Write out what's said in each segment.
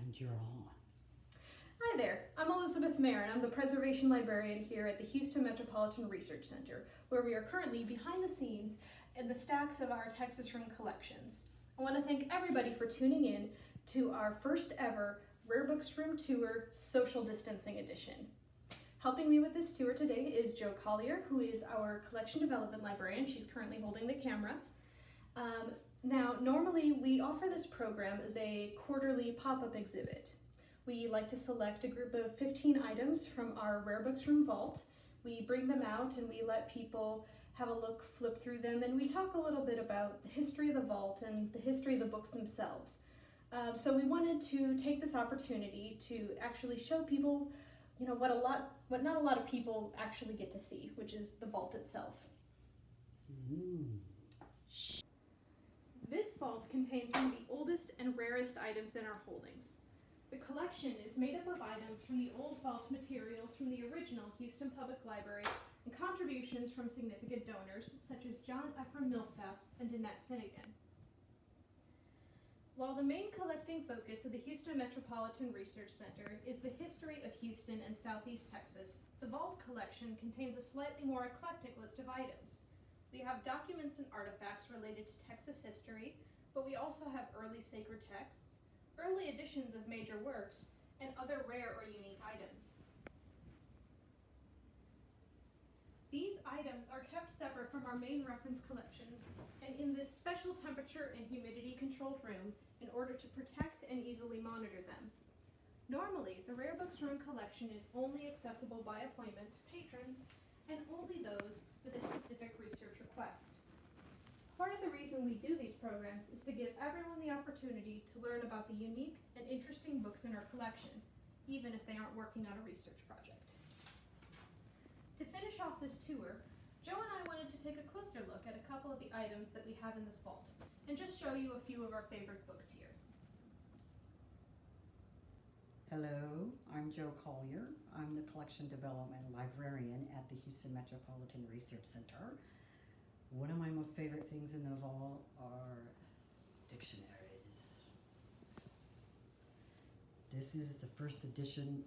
And you're on. Hi there, I'm Elizabeth Mayer and I'm the Preservation Librarian here at the Houston Metropolitan Research Center, where we are currently behind the scenes in the stacks of our Texas Room collections. I want to thank everybody for tuning in to our first ever Rare Books Room Tour Social Distancing Edition. Helping me with this tour today is Jo Collier, who is our Collection Development Librarian. She's currently holding the camera. Now, normally we offer this program as a quarterly pop-up exhibit. We like to select a group of 15 items from our Rare Books Room vault. We bring them out and we let people have a look, flip through them, and we talk a little bit about the history of the vault and the history of the books themselves. So we wanted to take this opportunity to actually show people, what not a lot of people actually get to see, which is the vault itself. This vault contains some of the oldest and rarest items in our holdings. The collection is made up of items from the old vault materials from the original Houston Public Library and contributions from significant donors such as John Ephraim Millsaps and Danette Finnegan. While the main collecting focus of the Houston Metropolitan Research Center is the history of Houston and Southeast Texas, the vault collection contains a slightly more eclectic list of items. We have documents and artifacts related to Texas history, but we also have early sacred texts, early editions of major works, and other rare or unique items. These items are kept separate from our main reference collections and in this special temperature and humidity controlled room in order to protect and easily monitor them. Normally, the Rare Books Room collection is only accessible by appointment to patrons and only those with a specific research request. Part of the reason we do these programs is to give everyone the opportunity to learn about the unique and interesting books in our collection, even if they aren't working on a research project. To finish off this tour, Jo and I wanted to take a closer look at a couple of the items that we have in this vault, and just show you a few of our favorite books here. Hello, I'm Jo Collier. I'm the Collection Development Librarian at the Houston Metropolitan Research Center. One of my most favorite things in the vault are dictionaries. This is the first edition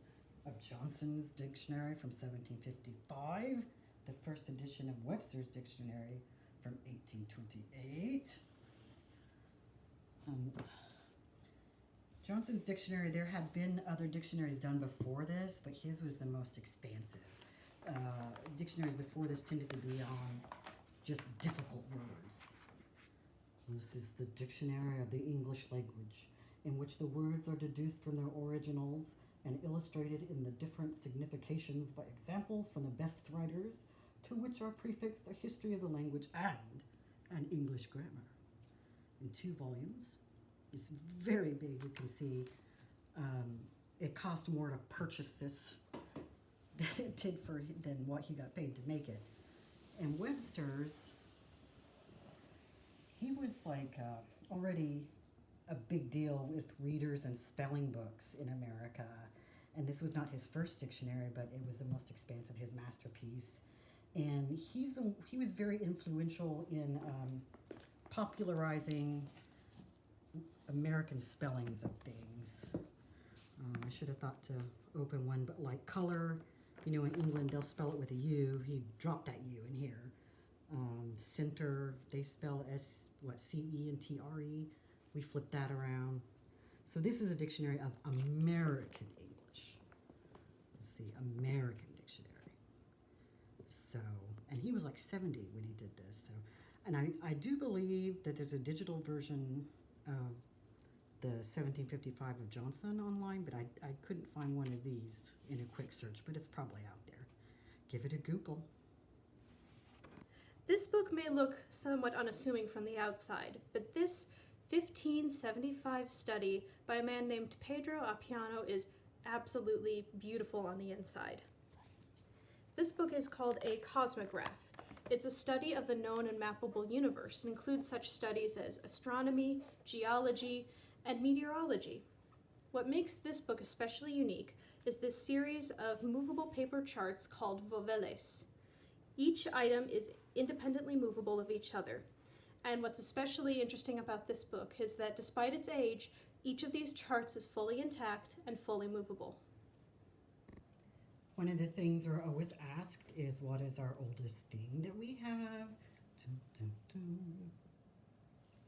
of Johnson's dictionary from 1755, the first edition of Webster's dictionary from 1828. Johnson's dictionary, there had been other dictionaries done before this, but his was the most expansive. Dictionaries before this tended to be on just difficult words. And this is the Dictionary of the English Language, in which the words are deduced from their originals and illustrated in the different significations by examples from the best writers, to which are prefixed a history of the language and an English grammar. In 2 volumes. It's very big. You can see it cost more to purchase this than it did than what he got paid to make it. And Webster's, he was like already a big deal with readers and spelling books in America. And this was not his first dictionary, but it was the most expansive, his masterpiece. And he was very influential in popularizing American spellings of things. I should have thought to open one, but like color, in England they'll spell it with a U. He dropped that U in here. Center, they spell C-E and T-R-E. We flip that around. So this is a dictionary of American English. Let's see, American dictionary. So, and he was like 70 when he did this. So, and I do believe that there's a digital version of the 1755 of Johnson online, but I couldn't find one of these in a quick search, but it's probably out there. Give it a Google. This book may look somewhat unassuming from the outside, but this 1575 study by a man named Pedro Appiano is absolutely beautiful on the inside. This book is called a Cosmograph. It's a study of the known and mappable universe and includes such studies as astronomy, geology, and meteorology. What makes this book especially unique is this series of movable paper charts called voveles. Each item is independently movable of each other. And what's especially interesting about this book is that despite its age, Each of these charts is fully intact and fully movable. One of the things we're always asked is, what is our oldest thing that we have? Dun, dun, dun.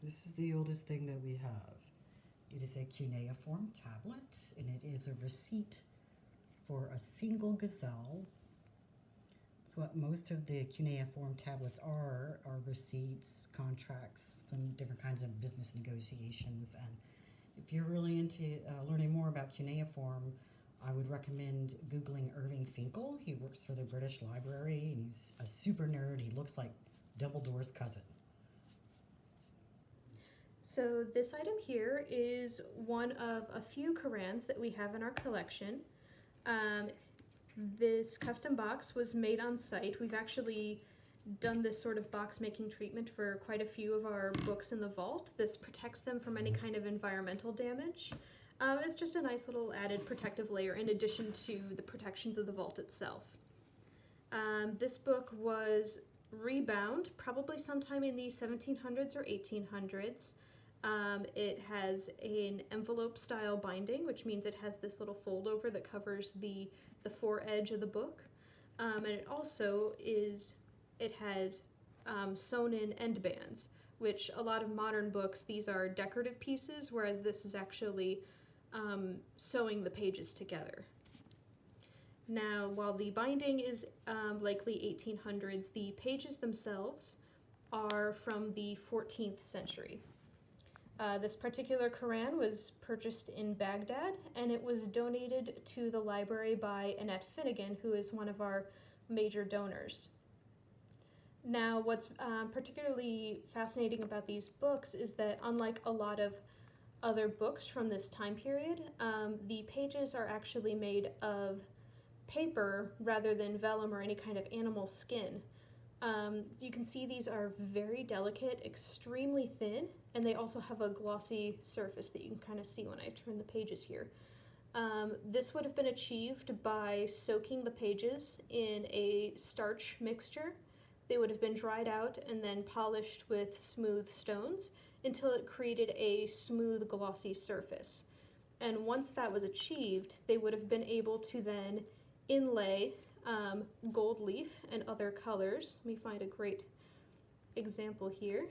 This is the oldest thing that we have. It is a cuneiform tablet, and it is a receipt for a single gazelle. It's what most of the cuneiform tablets are receipts, contracts, some different kinds of business negotiations. And if you're really into learning more about cuneiform, I would recommend Googling Irving Finkel. He works for the British Library, and he's a super nerd. He looks like Dumbledore's cousin. So this item here is one of a few Qurans that we have in our collection. This custom box was made on site. We've actually done this sort of box making treatment for quite a few of our books in the vault. This protects them from any kind of environmental damage. It's just a nice little added protective layer in addition to the protections of the vault itself. This book was rebound probably sometime in the 1700s or 1800s. It has an envelope style binding, which means it has this little fold over that covers the foredge of the book. And it also has sewn in end bands, which a lot of modern books, these are decorative pieces, whereas this is actually sewing the pages together. Now, while the binding is likely 1800s, the pages themselves are from the 14th century. This particular Quran was purchased in Baghdad, and it was donated to the library by Annette Finnegan, who is one of our major donors. Now, what's particularly fascinating about these books is that, unlike a lot of other books from this time period, the pages are actually made of paper rather than vellum or any kind of animal skin. You can see these are very delicate, extremely thin, and they also have a glossy surface that you can kind of see when I turn the pages here. This would have been achieved by soaking the pages in a starch mixture. They would have been dried out and then polished with smooth stones until it created a smooth, glossy surface. And once that was achieved, they would have been able to then inlay gold leaf and other colors. Let me find a great example here.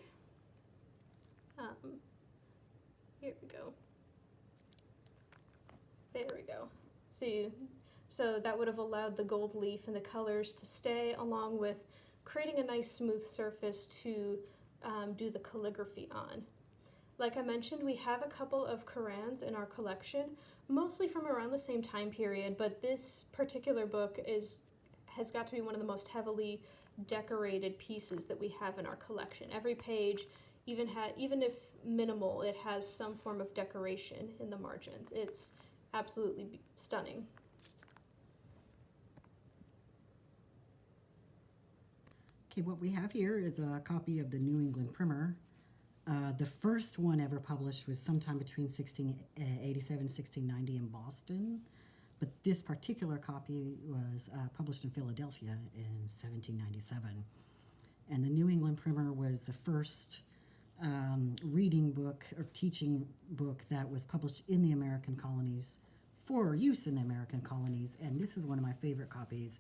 Here we go. There we go. See, so that would have allowed the gold leaf and the colors to stay, along with creating a nice smooth surface to do the calligraphy on. Like I mentioned, we have a couple of Qurans in our collection, mostly from around the same time period, but this particular book has got to be one of the most heavily decorated pieces that we have in our collection. Every page, even if minimal, it has some form of decoration in the margins. It's absolutely stunning. Okay, what we have here is a copy of the New England Primer. The first one ever published was sometime between 1687 and 1690 in Boston, but this particular copy was published in Philadelphia in 1797. And the New England Primer was the first reading book or teaching book that was published in the American colonies for use in the American colonies, and this is one of my favorite copies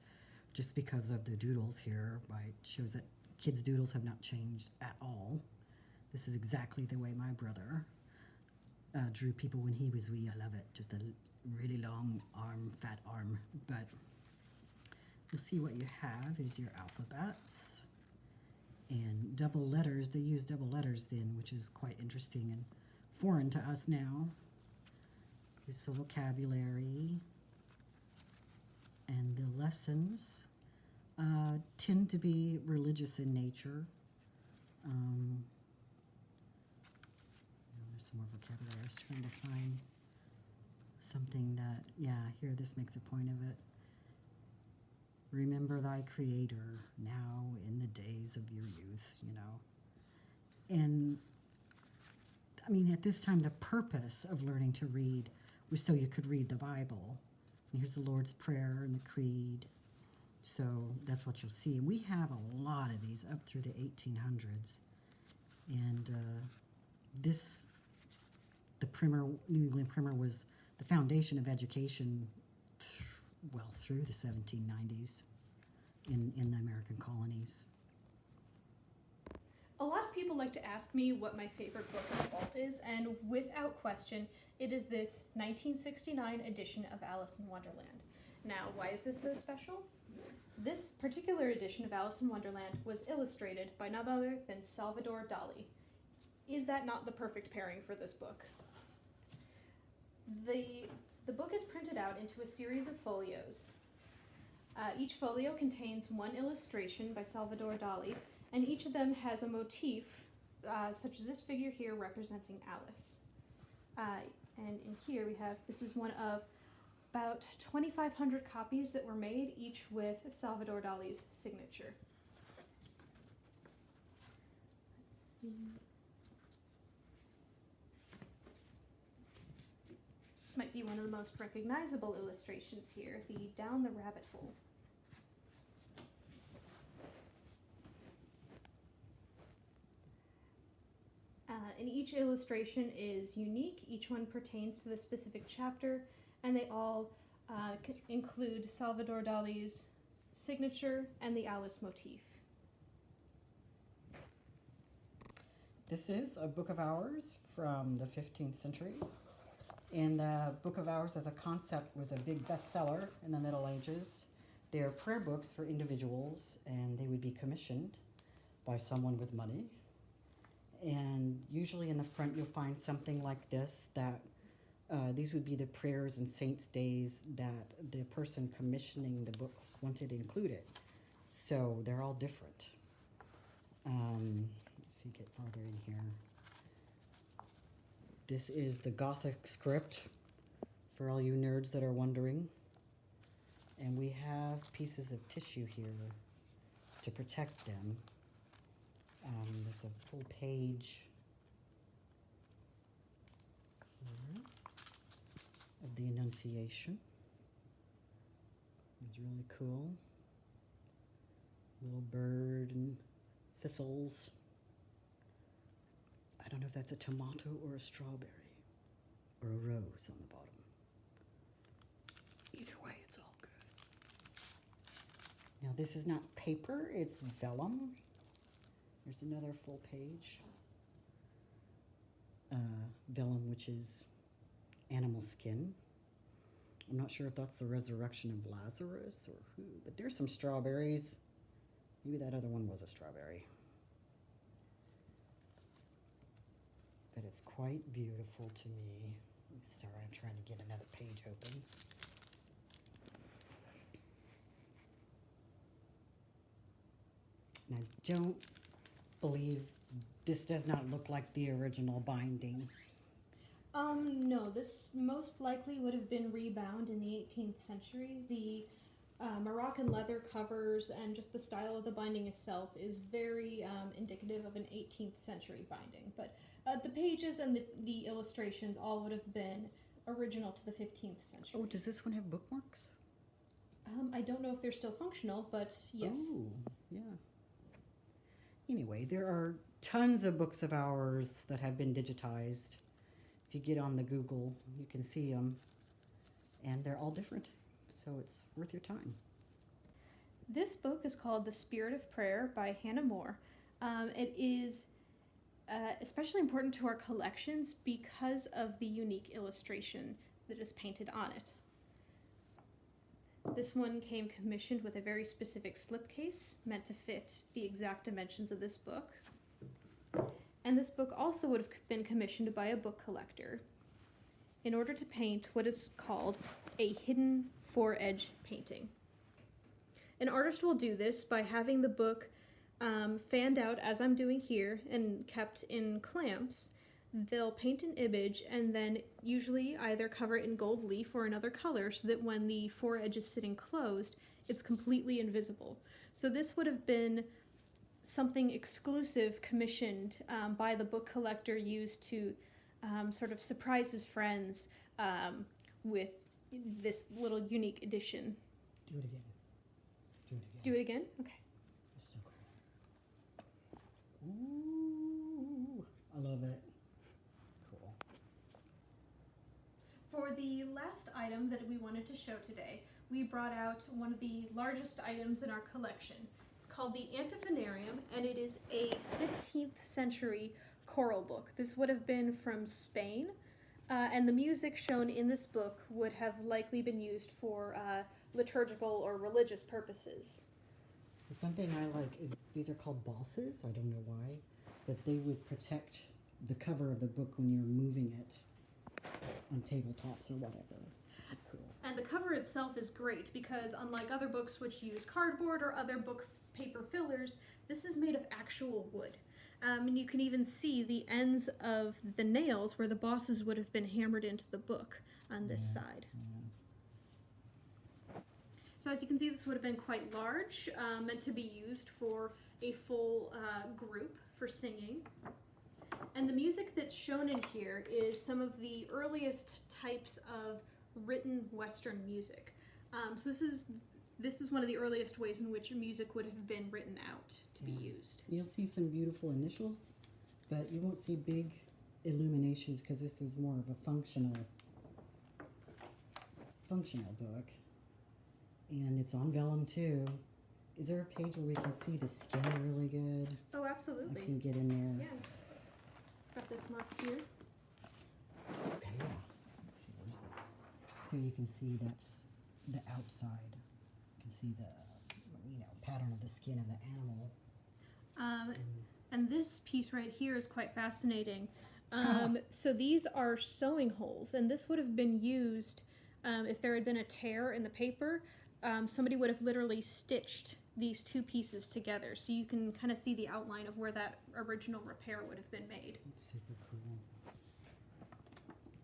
just because of the doodles here. It shows that kids' doodles have not changed at all. This is exactly the way my brother drew people when he was wee. I love it. Just a really long arm, fat arm. But you'll see what you have is your alphabets and double letters. They use double letters then, which is quite interesting and foreign to us now. It's a vocabulary. And the lessons tend to be religious in nature. There's some more vocabulary. I was trying to find something that, here, this makes a point of it. Remember thy Creator now in the days of your youth, And, I mean, at this time, the purpose of learning to read was so you could read the Bible. And here's the Lord's Prayer and the Creed. So that's what you'll see. And we have a lot of these up through the 1800s. And the primer, New England primer was the foundation of education, through the 1790s in the American colonies. A lot of people like to ask me what my favorite book of the vault is, and without question, it is this 1969 edition of Alice in Wonderland. Now, why is this so special? This particular edition of Alice in Wonderland was illustrated by none other than Salvador Dali. Is that not the perfect pairing for this book? The book is printed out into a series of folios. Each folio contains one illustration by Salvador Dali, and each of them has a motif, such as this figure here representing Alice. And in here we have, this is one of about 2,500 copies that were made, each with Salvador Dali's signature. Let's see. This might be one of the most recognizable illustrations here, the Down the Rabbit Hole. And each illustration is unique. Each one pertains to the specific chapter, and they all include Salvador Dali's signature and the Alice motif. This is a book of hours from the 15th century. And the Book of Hours as a concept was a big bestseller in the Middle Ages. They are prayer books for individuals, and they would be commissioned by someone with money. And usually in the front you'll find something like this, that these would be the prayers and saints' days that the person commissioning the book wanted included. So they're all different. Let's see, get farther in here. This is the Gothic script, for all you nerds that are wondering. And we have pieces of tissue here to protect them. There's a full page here of the Annunciation. It's really cool. Little bird and thistles. I don't know if that's a tomato or a strawberry or a rose on the bottom. Either way, it's all good. Now this is not paper, it's vellum. There's another full page. Vellum, which is animal skin. I'm not sure if that's the resurrection of Lazarus or who, but there's some strawberries. Maybe that other one was a strawberry. But it's quite beautiful to me. Sorry, I'm trying to get another page open. And I don't believe this does not look like the original binding. No, this most likely would have been rebound in the 18th century. The Moroccan leather covers and just the style of the binding itself is very indicative of an 18th century binding. But the pages and the illustrations all would have been original to the 15th century. Oh, does this one have bookmarks? I don't know if they're still functional, but yes. Oh, yeah. Anyway, there are tons of books of hours that have been digitized. If you get on the Google, you can see them. And they're all different, so it's worth your time. This book is called The Spirit of Prayer by Hannah More. It is especially important to our collections because of the unique illustration that is painted on it. This one came commissioned with a very specific slipcase meant to fit the exact dimensions of this book. And this book also would have been commissioned by a book collector in order to paint what is called a hidden foredge painting. An artist will do this by having the book fanned out, as I'm doing here, and kept in clamps. They'll paint an image and then usually either cover it in gold leaf or another color so that when the foredge is sitting closed, it's completely invisible. So this would have been something exclusive commissioned by the book collector, used to sort of surprise his friends with this little unique edition. Do it again. Do it again. Do it again? Okay. It's so cool. Ooh, I love it. Cool. For the last item that we wanted to show today, we brought out one of the largest items in our collection. It's called the Antiphonarium, and it is a 15th century choral book. This would have been from Spain, and the music shown in this book would have likely been used for liturgical or religious purposes. Something I like is these are called bosses. I don't know why, but they would protect the cover of the book when you're moving it on tabletops or whatever. It's cool. And the cover itself is great because unlike other books which use cardboard or other book paper fillers, this is made of actual wood. And you can even see the ends of the nails where the bosses would have been hammered into the book on this side. Yeah. So as you can see, this would have been quite large, meant to be used for a full group for singing. And the music that's shown in here is some of the earliest types of written Western music. So this is one of the earliest ways in which music would have been written out to be used. You'll see some beautiful initials, but you won't see big illuminations because this was more of a functional book. And it's on vellum too. Is there a page where we can see the skin really good? Oh, absolutely. I can get in there. Yeah. Got this marked here. Okay, yeah. Let's see, where's that? So you can see that's the outside. You can see the, pattern of the skin of the animal. And this piece right here is quite fascinating. So these are sewing holes, and this would have been used if there had been a tear in the paper. Somebody would have literally stitched these two pieces together, so you can kind of see the outline of where that original repair would have been made. Super cool.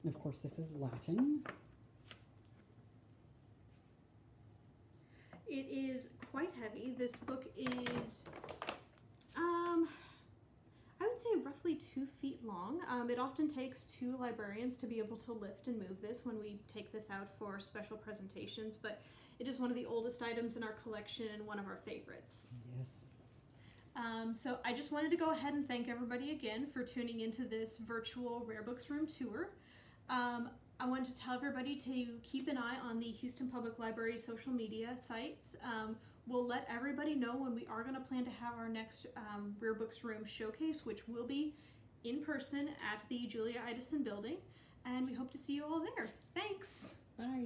And of course, this is Latin. It is quite heavy. This book is, I would say roughly 2 feet long. It often takes 2 librarians to be able to lift and move this when we take this out for special presentations, but it is one of the oldest items in our collection and one of our favorites. Yes. So I just wanted to go ahead and thank everybody again for tuning into this virtual Rare Books Room tour. I wanted to tell everybody to keep an eye on the Houston Public Library social media sites. We'll let everybody know when we are going to plan to have our next Rare Books Room showcase, which will be in person at the Julia Idison building, and we hope to see you all there. Thanks! Bye!